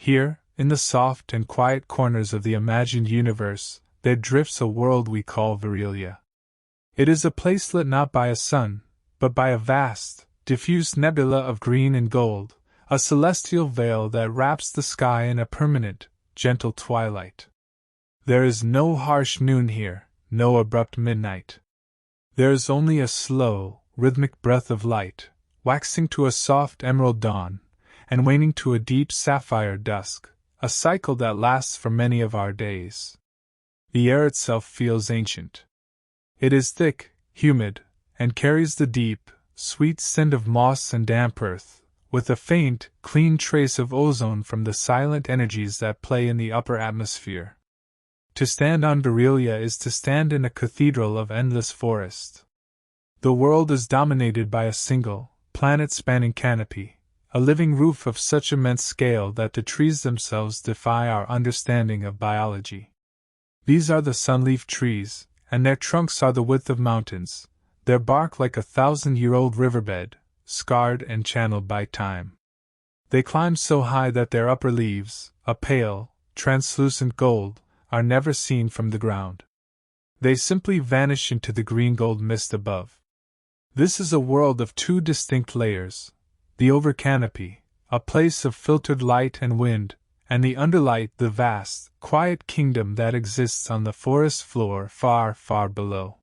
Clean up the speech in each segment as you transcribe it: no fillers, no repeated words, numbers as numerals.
Here, in the soft and quiet corners of the imagined universe, there drifts a world we call Virelia. It is a place lit not by a sun, but by a vast, diffuse nebula of green and gold, a celestial veil that wraps the sky in a permanent, gentle twilight. There is no harsh noon here, no abrupt midnight. There is only a slow, rhythmic breath of light, waxing to a soft emerald dawn, and waning to a deep sapphire dusk, a cycle that lasts for many of our days. The air itself feels ancient. It is thick, humid, and carries the deep, sweet scent of moss and damp earth, with a faint, clean trace of ozone from the silent energies that play in the upper atmosphere. To stand on Virelia is to stand in a cathedral of endless forest. The world is dominated by a single, planet-spanning canopy, a living roof of such immense scale that the trees themselves defy our understanding of biology. These are the sunleaf trees, and their trunks are the width of mountains, their bark like a 1,000-year-old riverbed, scarred and channeled by time. They climb so high that their upper leaves, a pale, translucent gold, are never seen from the ground. They simply vanish into the green-gold mist above. This is a world of two distinct layers: the overcanopy, a place of filtered light and wind, and the underlight, the vast, quiet kingdom that exists on the forest floor far, far below.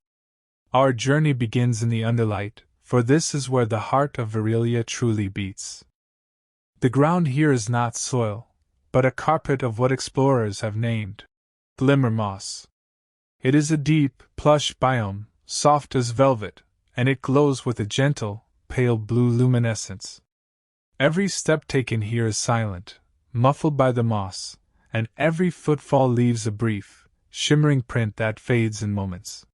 Our journey begins in the underlight, for this is where the heart of Virelia truly beats. The ground here is not soil, but a carpet of what explorers have named glimmer moss. It is a deep, plush biome, soft as velvet, and it glows with a gentle, pale blue luminescence. Every step taken here is silent, muffled by the moss, and every footfall leaves a brief, shimmering print that fades in moments.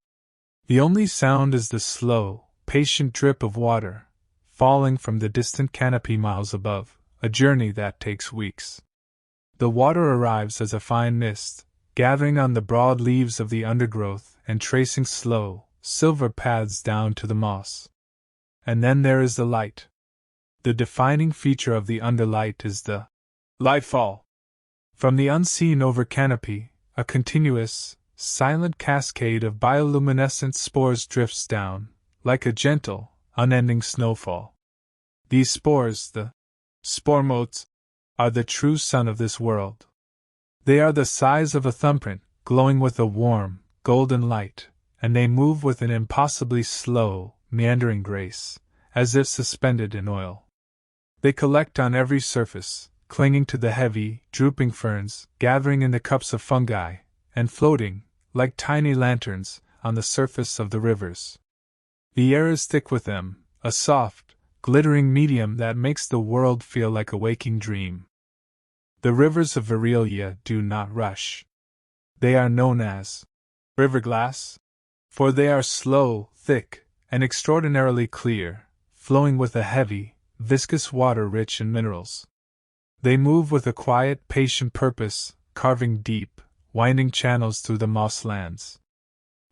The only sound is the slow, patient drip of water, falling from the distant canopy miles above, a journey that takes weeks. The water arrives as a fine mist, gathering on the broad leaves of the undergrowth and tracing slow, silver paths down to the moss. And then there is the light. The defining feature of the underlight is the lightfall. From the unseen overcanopy, a continuous, silent cascade of bioluminescent spores drifts down, like a gentle, unending snowfall. These spores, the spore motes, are the true sun of this world. They are the size of a thumbprint, glowing with a warm, golden light, and they move with an impossibly slow, meandering grace, as if suspended in oil. They collect on every surface, clinging to the heavy, drooping ferns, gathering in the cups of fungi, and floating, like tiny lanterns, on the surface of the rivers. The air is thick with them, a soft, glittering medium that makes the world feel like a waking dream. The rivers of Virelia do not rush. They are known as river glass, for they are slow, thick, and extraordinarily clear, flowing with a heavy, viscous water rich in minerals. They move with a quiet, patient purpose, carving deep, winding channels through the mosslands.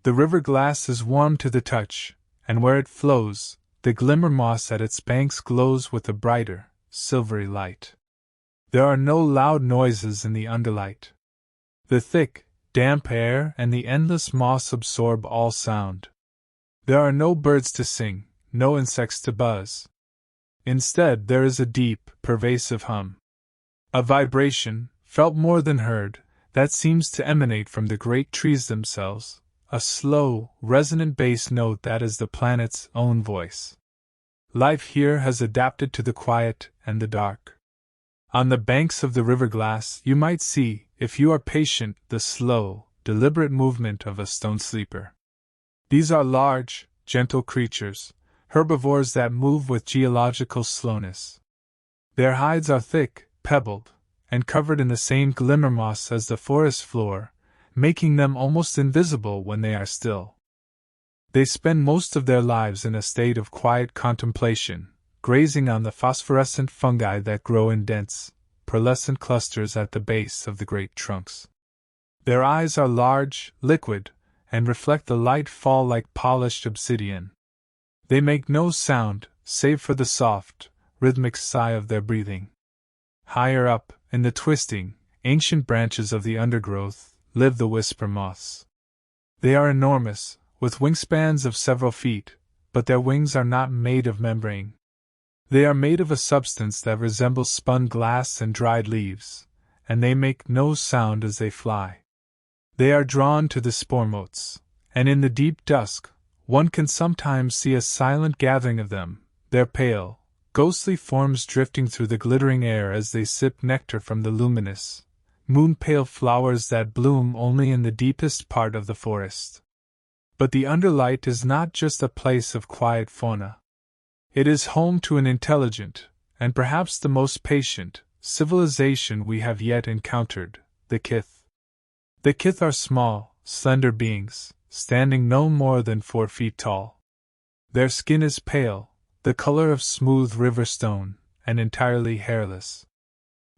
The river glass is warm to the touch, and where it flows, the glimmer moss at its banks glows with a brighter, silvery light. There are no loud noises in the underlight. The thick, damp air and the endless moss absorb all sound. There are no birds to sing, no insects to buzz. Instead, there is a deep, pervasive hum. A vibration, felt more than heard, that seems to emanate from the great trees themselves, a slow, resonant bass note that is the planet's own voice. Life here has adapted to the quiet and the dark. On the banks of the river glass you might see, if you are patient, the slow, deliberate movement of a stone sleeper. These are large, gentle creatures, herbivores that move with geological slowness. Their hides are thick, pebbled, and covered in the same glimmer moss as the forest floor, making them almost invisible when they are still. They spend most of their lives in a state of quiet contemplation, grazing on the phosphorescent fungi that grow in dense, pearlescent clusters at the base of the great trunks. Their eyes are large, liquid, and reflect the light fall like polished obsidian. They make no sound, save for the soft, rhythmic sigh of their breathing. Higher up, in the twisting, ancient branches of the undergrowth, live the whisper moths. They are enormous, with wingspans of several feet, but their wings are not made of membrane. They are made of a substance that resembles spun glass and dried leaves, and they make no sound as they fly. They are drawn to the spore motes, and in the deep dusk, one can sometimes see a silent gathering of them, their pale, ghostly forms drifting through the glittering air as they sip nectar from the luminous, moon-pale flowers that bloom only in the deepest part of the forest. But the underlight is not just a place of quiet fauna. It is home to an intelligent, and perhaps the most patient, civilization we have yet encountered, the kith. The kith are small, slender beings, standing no more than 4 feet tall. Their skin is pale, the color of smooth river stone, and entirely hairless.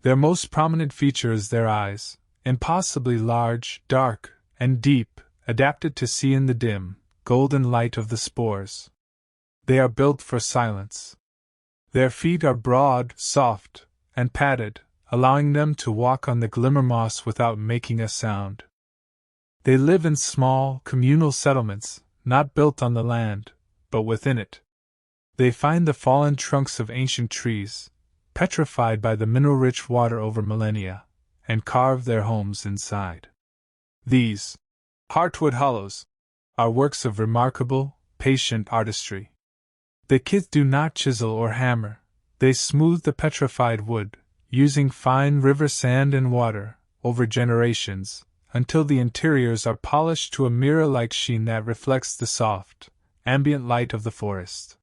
Their most prominent feature is their eyes, impossibly large, dark, and deep, adapted to see in the dim, golden light of the spores. They are built for silence. Their feet are broad, soft, and padded, allowing them to walk on the glimmer moss without making a sound. They live in small, communal settlements, not built on the land, but within it. They find the fallen trunks of ancient trees, petrified by the mineral-rich water over millennia, and carve their homes inside. These heartwood hollows are works of remarkable, patient artistry. The kith do not chisel or hammer, they smooth the petrified wood, using fine river sand and water, over generations, until the interiors are polished to a mirror-like sheen that reflects the soft, ambient light of the forest.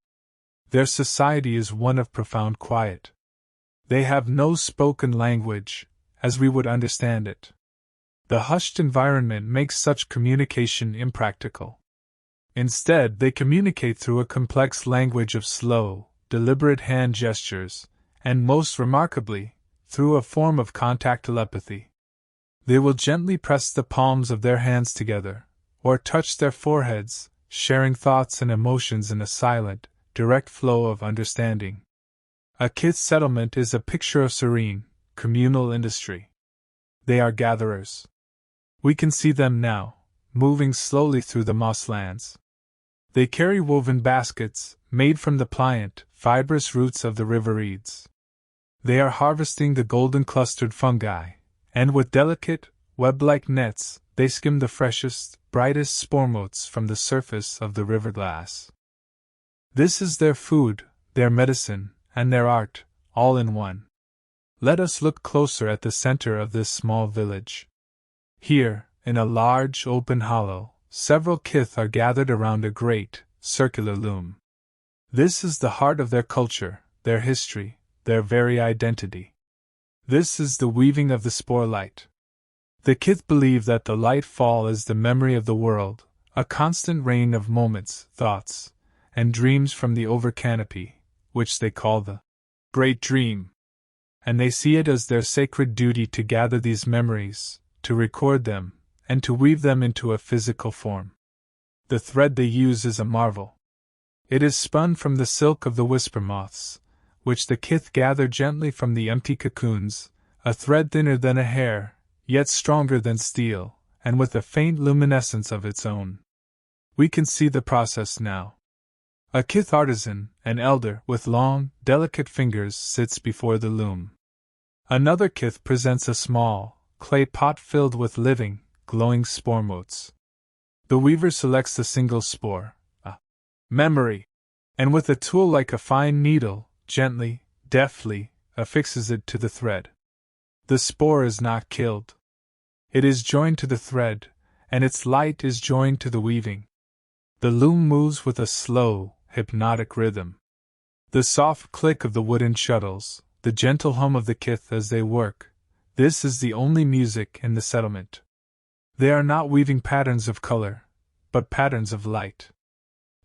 Their society is one of profound quiet. They have no spoken language, as we would understand it. The hushed environment makes such communication impractical. Instead, they communicate through a complex language of slow, deliberate hand gestures, and most remarkably, through a form of contact telepathy. They will gently press the palms of their hands together, or touch their foreheads, sharing thoughts and emotions in a silent, direct flow of understanding. A kith settlement is a picture of serene, communal industry. They are gatherers. We can see them now, moving slowly through the mosslands. They carry woven baskets, made from the pliant, fibrous roots of the river reeds. They are harvesting the golden-clustered fungi, and with delicate, web-like nets, they skim the freshest, brightest spore motes from the surface of the river glass. This is their food, their medicine, and their art, all in one. Let us look closer at the center of this small village. Here, in a large, open hollow, several kith are gathered around a great, circular loom. This is the heart of their culture, their history, their very identity. This is the weaving of the spore light. The kith believe that the light fall is the memory of the world, a constant rain of moments, thoughts, and dreams from the over canopy, which they call the Great Dream. And they see it as their sacred duty to gather these memories, to record them, and to weave them into a physical form. The thread they use is a marvel. It is spun from the silk of the whisper moths, which the kith gather gently from the empty cocoons, a thread thinner than a hair, yet stronger than steel, and with a faint luminescence of its own. We can see the process now. A kith artisan, an elder with long, delicate fingers, sits before the loom. Another kith presents a small, clay pot filled with living, glowing spore motes. The weaver selects a single spore, a memory, and with a tool like a fine needle, gently, deftly, affixes it to the thread. The spore is not killed. It is joined to the thread, and its light is joined to the weaving. The loom moves with a slow, hypnotic rhythm. The soft click of the wooden shuttles, the gentle hum of the kith as they work, this is the only music in the settlement. They are not weaving patterns of color, but patterns of light.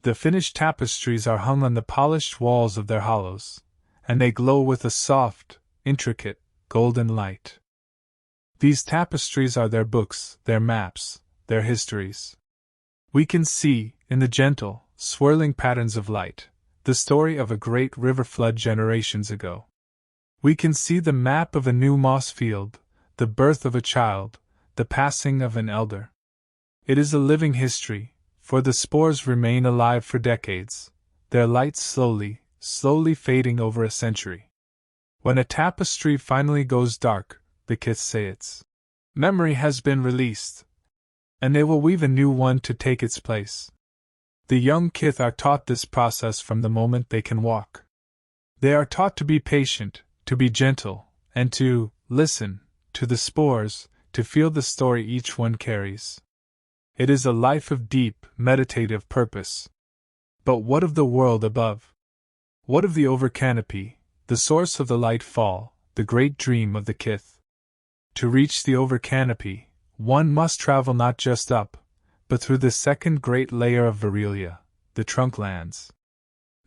The finished tapestries are hung on the polished walls of their hollows, and they glow with a soft, intricate, golden light. These tapestries are their books, their maps, their histories. We can see, in the gentle, swirling patterns of light, the story of a great river flood generations ago. We can see the map of a new moss field, the birth of a child, the passing of an elder. It is a living history, for the spores remain alive for decades, their light slowly fading over a century. When a tapestry finally goes dark, the kith say its memory has been released, and they will weave a new one to take its place. The young kith are taught this process from the moment they can walk. They are taught to be patient, to be gentle, and to listen to the spores, to feel the story each one carries. It is a life of deep, meditative purpose. But what of the world above? What of the overcanopy, the source of the light fall, the great dream of the kith? To reach the overcanopy, one must travel not just up, but through the second great layer of Virelia, the trunklands.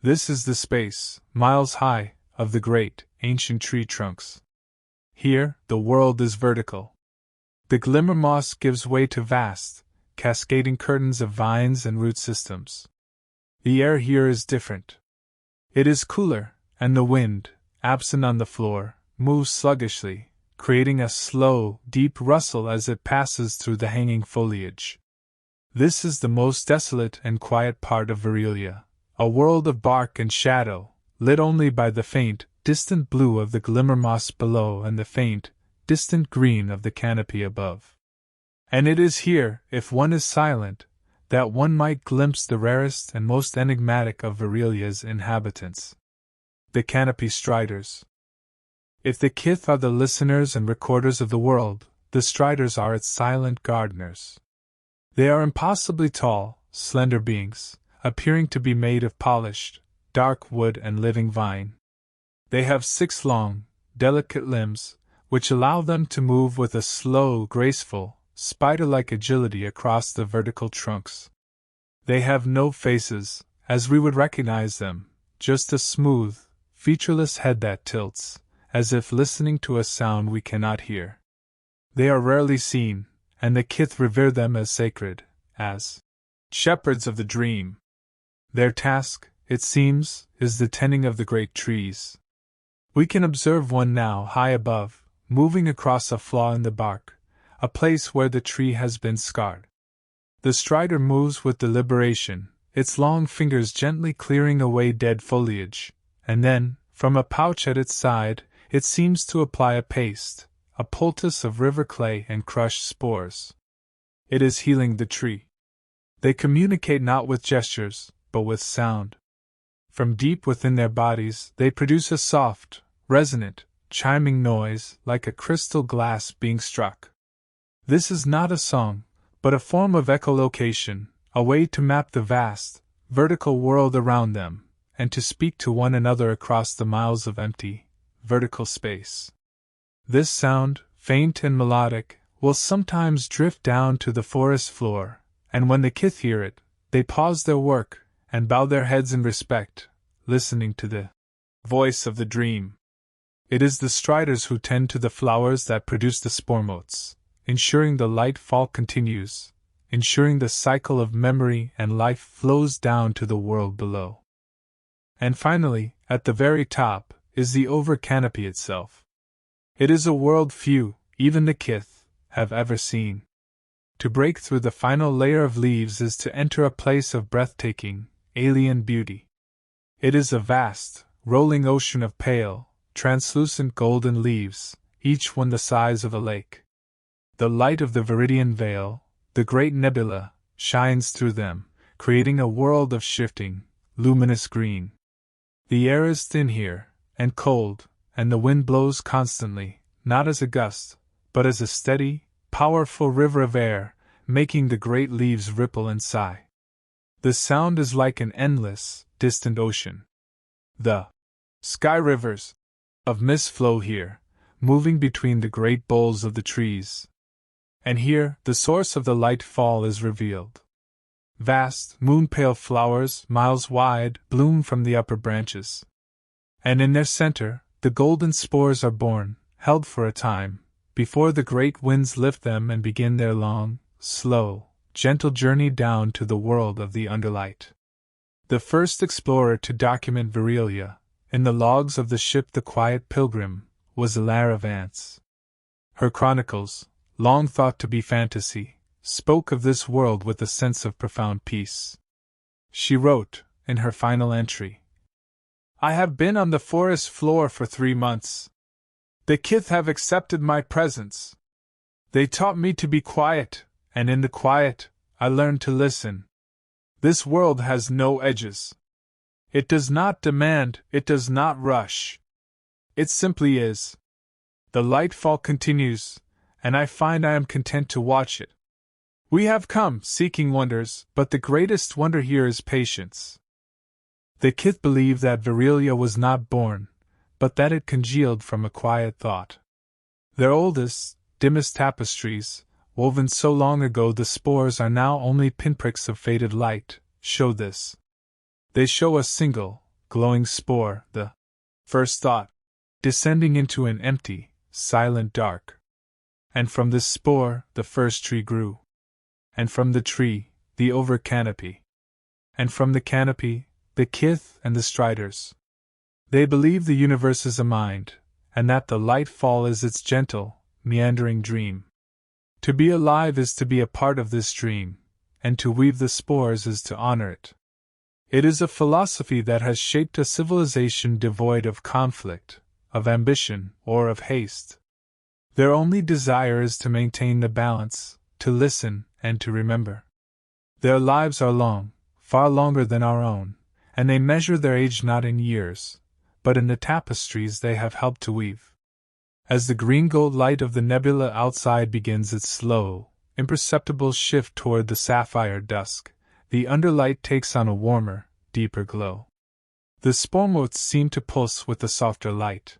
This is the space, miles high, of the great, ancient tree trunks. Here, the world is vertical. The glimmer moss gives way to vast, cascading curtains of vines and root systems. The air here is different. It is cooler, and the wind, absent on the floor, moves sluggishly, creating a slow, deep rustle as it passes through the hanging foliage. This is the most desolate and quiet part of Virelia, a world of bark and shadow, lit only by the faint, distant blue of the glimmer moss below and the faint, distant green of the canopy above. And it is here, if one is silent, that one might glimpse the rarest and most enigmatic of Virelia's inhabitants. The canopy striders. If the kith are the listeners and recorders of the world, the striders are its silent gardeners. They are impossibly tall, slender beings, appearing to be made of polished, dark wood and living vine. They have 6 long, delicate limbs, which allow them to move with a slow, graceful, spider-like agility across the vertical trunks. They have no faces, as we would recognize them, just a smooth, featureless head that tilts, as if listening to a sound we cannot hear. They are rarely seen, and the kith revere them as sacred, as shepherds of the dream. Their task, it seems, is the tending of the great trees. We can observe one now high above, moving across a flaw in the bark, a place where the tree has been scarred. The strider moves with deliberation, its long fingers gently clearing away dead foliage, and then, from a pouch at its side, it seems to apply a paste, a poultice of river clay and crushed spores. It is healing the tree. They communicate not with gestures, but with sound. From deep within their bodies, they produce a soft, resonant, chiming noise like a crystal glass being struck. This is not a song, but a form of echolocation, a way to map the vast, vertical world around them, and to speak to one another across the miles of empty, vertical space. This sound, faint and melodic, will sometimes drift down to the forest floor, and when the kith hear it, they pause their work, and bow their heads in respect, listening to the voice of the dream. It is the striders who tend to the flowers that produce the spore motes, ensuring the light fall continues, ensuring the cycle of memory and life flows down to the world below. And finally, at the very top, is the over-canopy itself. It is a world few, even the kith, have ever seen. To break through the final layer of leaves is to enter a place of breathtaking, alien beauty. It is a vast, rolling ocean of pale, translucent golden leaves, each one the size of a lake. The light of the viridian veil, the great nebula, shines through them, creating a world of shifting, luminous green. The air is thin here, and cold, and the wind blows constantly, not as a gust, but as a steady, powerful river of air, making the great leaves ripple and sigh. The sound is like an endless, distant ocean. The sky rivers of mist flow here, moving between the great boles of the trees. And here, the source of the light fall is revealed. Vast, moon-pale flowers, miles wide, bloom from the upper branches. And in their center, the golden spores are born, held for a time, before the great winds lift them and begin their long, slow, gentle journey down to the world of the underlight. The first explorer to document Virelia, in the logs of the ship the quiet pilgrim, was a lair of ants. Her chronicles, long thought to be fantasy, spoke of this world with a sense of profound peace. She wrote, in her final entry, "I have been on the forest floor for 3 months. The kith have accepted my presence. They taught me to be quiet, and in the quiet, I learned to listen. This world has no edges. It does not demand, it does not rush. It simply is. The lightfall continues, and I find I am content to watch it. We have come seeking wonders, but the greatest wonder here is patience." The kith believed that Virelia was not born, but that it congealed from a quiet thought. Their oldest, dimmest tapestries, woven so long ago the spores are now only pinpricks of faded light, show this. They show a single, glowing spore, the first thought, descending into an empty, silent dark. And from this spore the first tree grew. And from the tree, the over canopy. And from the canopy, the kith and the striders. They believe the universe is a mind, and that the light fall is its gentle, meandering dream. To be alive is to be a part of this dream, and to weave the spores is to honor it. It is a philosophy that has shaped a civilization devoid of conflict, of ambition, or of haste. Their only desire is to maintain the balance, to listen, and to remember. Their lives are long, far longer than our own, and they measure their age not in years, but in the tapestries they have helped to weave. As the green-gold light of the nebula outside begins its slow, imperceptible shift toward the sapphire dusk, the underlight takes on a warmer, deeper glow. The spore motes seem to pulse with a softer light.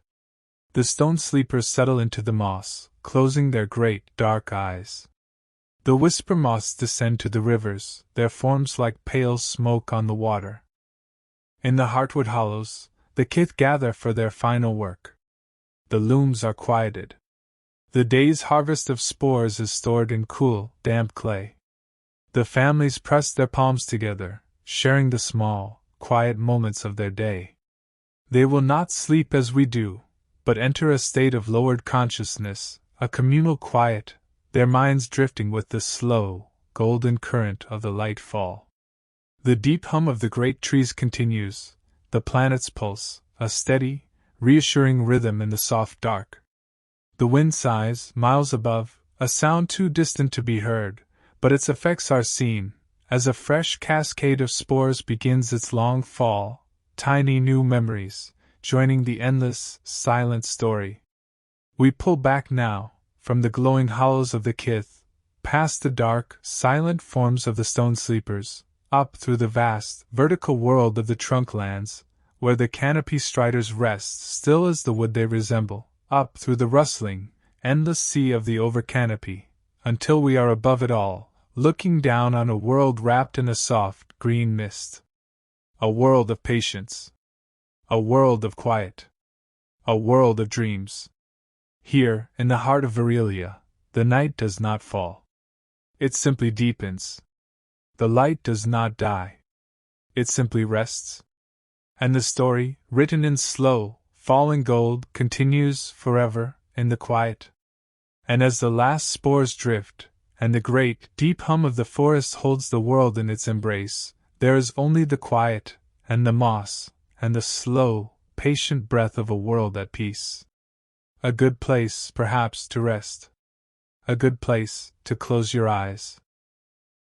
The stone sleepers settle into the moss, closing their great, dark eyes. The whisper moths descend to the rivers, their forms like pale smoke on the water. In the heartwood hollows, the kith gather for their final work. The looms are quieted. The day's harvest of spores is stored in cool, damp clay. The families press their palms together, sharing the small, quiet moments of their day. They will not sleep as we do, but enter a state of lowered consciousness, a communal quiet, their minds drifting with the slow, golden current of the light fall. The deep hum of the great trees continues, the planets pulse, a steady, reassuring rhythm in the soft dark. The wind sighs, miles above, a sound too distant to be heard, but its effects are seen, as a fresh cascade of spores begins its long fall, tiny new memories, joining the endless, silent story. We pull back now, from the glowing hollows of the kith, past the dark, silent forms of the stone sleepers, up through the vast, vertical world of the trunklands, where the canopy striders rest still as the wood they resemble, up through the rustling, endless sea of the over canopy, until we are above it all, looking down on a world wrapped in a soft, green mist. A world of patience. A world of quiet. A world of dreams. Here, in the heart of Virelia, the night does not fall. It simply deepens. The light does not die. It simply rests. And the story, written in slow, falling gold, continues forever, in the quiet. And as the last spores drift, and the great, deep hum of the forest holds the world in its embrace, there is only the quiet, and the moss, and the slow, patient breath of a world at peace. A good place, perhaps, to rest. A good place to close your eyes.